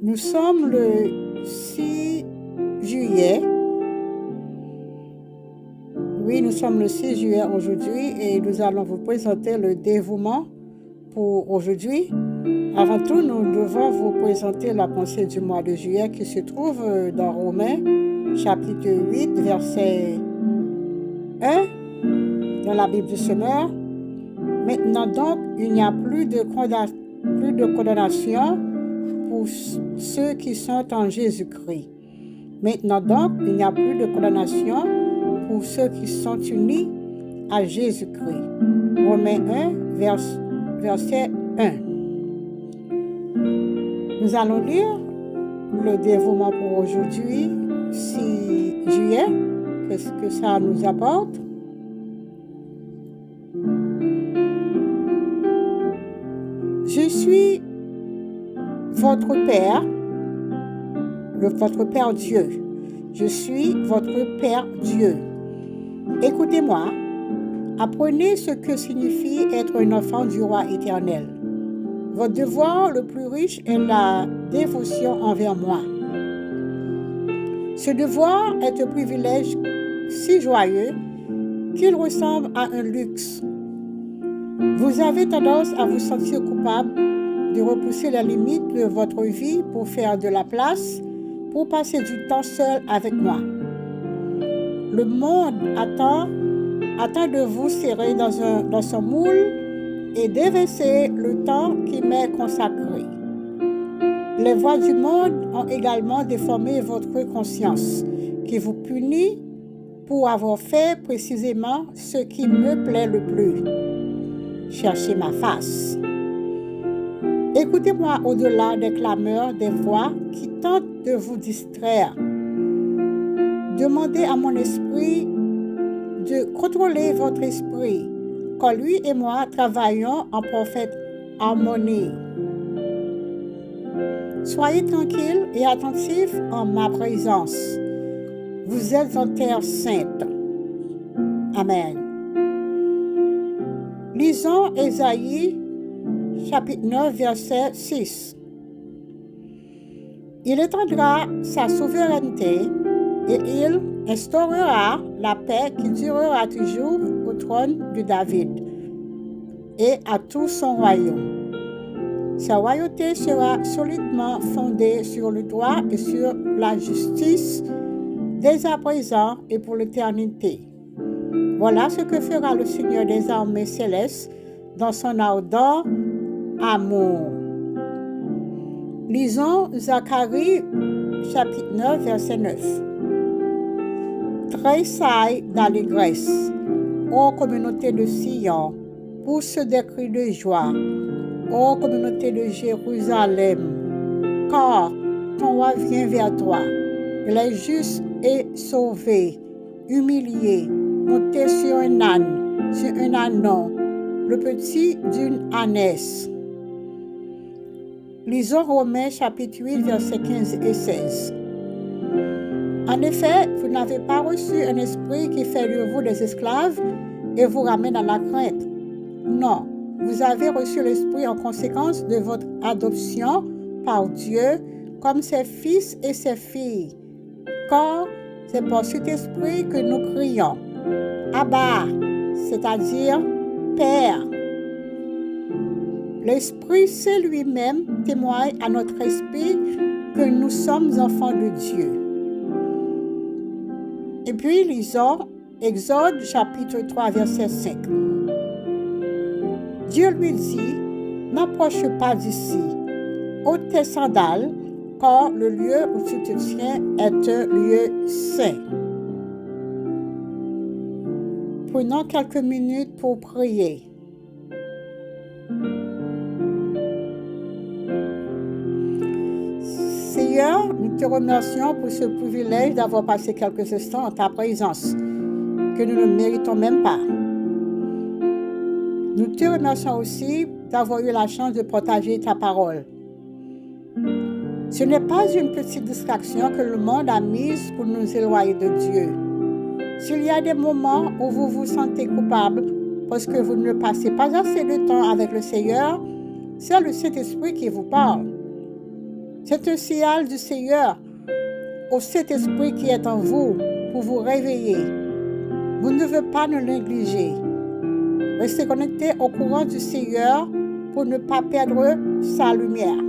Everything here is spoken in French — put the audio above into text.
Nous sommes le 6 juillet. Oui, nous sommes le 6 juillet aujourd'hui et nous allons vous présenter le dévouement pour aujourd'hui. Avant tout, nous devons vous présenter la pensée du mois de juillet qui se trouve dans Romains, chapitre 8, verset 1, dans la Bible du Semeur. Maintenant donc, il n'y a plus de condamnation pour ceux qui sont en Jésus-Christ. Maintenant donc, il n'y a plus de condamnation pour ceux qui sont unis à Jésus-Christ. Romains 1, verset 1. Nous allons lire le dévouement pour aujourd'hui, 6 juillet. Qu'est-ce que ça nous apporte? Je suis votre Père, votre Père Dieu. Je suis votre Père Dieu. Écoutez-moi, apprenez ce que signifie être un enfant du roi éternel. Votre devoir le plus riche est la dévotion envers moi. Ce devoir est un privilège si joyeux qu'il ressemble à un luxe. Vous avez tendance à vous sentir coupable de repousser les limites de votre vie pour faire de la place, pour passer du temps seul avec moi. Le monde attend de vous serrer dans son moule et d'évincer le temps qui m'est consacré. Les voix du monde ont également déformé votre conscience, qui vous punit pour avoir fait précisément ce qui me plaît le plus. Cherchez ma face. Écoutez-moi au-delà des clameurs des voix qui tentent de vous distraire. Demandez à mon esprit de contrôler votre esprit, quand lui et moi travaillons en parfaite harmonie. Soyez tranquille et attentif en ma présence. Vous êtes en terre sainte. Amen. Lisons Ésaïe, chapitre 9, verset 6. Il étendra sa souveraineté et il instaurera la paix qui durera toujours au trône de David et à tout son royaume. Sa royauté sera solidement fondée sur le droit et sur la justice dès à présent et pour l'éternité. Voilà ce que fera le Seigneur des armées célestes dans son ardent amour. Lisons Zacharie, chapitre 9, verset 9. Tressaille d'allégresse, ô communauté de Sion, pousse des cris de joie, ô communauté de Jérusalem, car ton roi vient vers toi. Il est juste et sauvé, humilié, monté sur un ânon, le petit d'une ânesse. Lisons Romains chapitre 8, versets 15 et 16. En effet, vous n'avez pas reçu un esprit qui fait de vous des esclaves et vous ramène à la crainte. Non, vous avez reçu l'esprit en conséquence de votre adoption par Dieu comme ses fils et ses filles. Car c'est par cet esprit que nous crions Abba, c'est-à-dire Père. L'Esprit, c'est lui-même, témoigne à notre esprit que nous sommes enfants de Dieu. Et puis, lisons Exode, chapitre 3, verset 5. Dieu lui dit, n'approche pas d'ici, ôte tes sandales, car le lieu où tu te tiens est un lieu saint. Prenons quelques minutes pour prier. Seigneur, nous te remercions pour ce privilège d'avoir passé quelques instants en ta présence, que nous ne méritons même pas. Nous te remercions aussi d'avoir eu la chance de partager ta parole. Ce n'est pas une petite distraction que le monde a mise pour nous éloigner de Dieu. S'il y a des moments où vous vous sentez coupable parce que vous ne passez pas assez de temps avec le Seigneur, c'est le Saint-Esprit qui vous parle. C'est un signal du Seigneur au Saint-Esprit qui est en vous pour vous réveiller. Vous ne devez pas le négliger. Restez connecté au courant du Seigneur pour ne pas perdre sa lumière.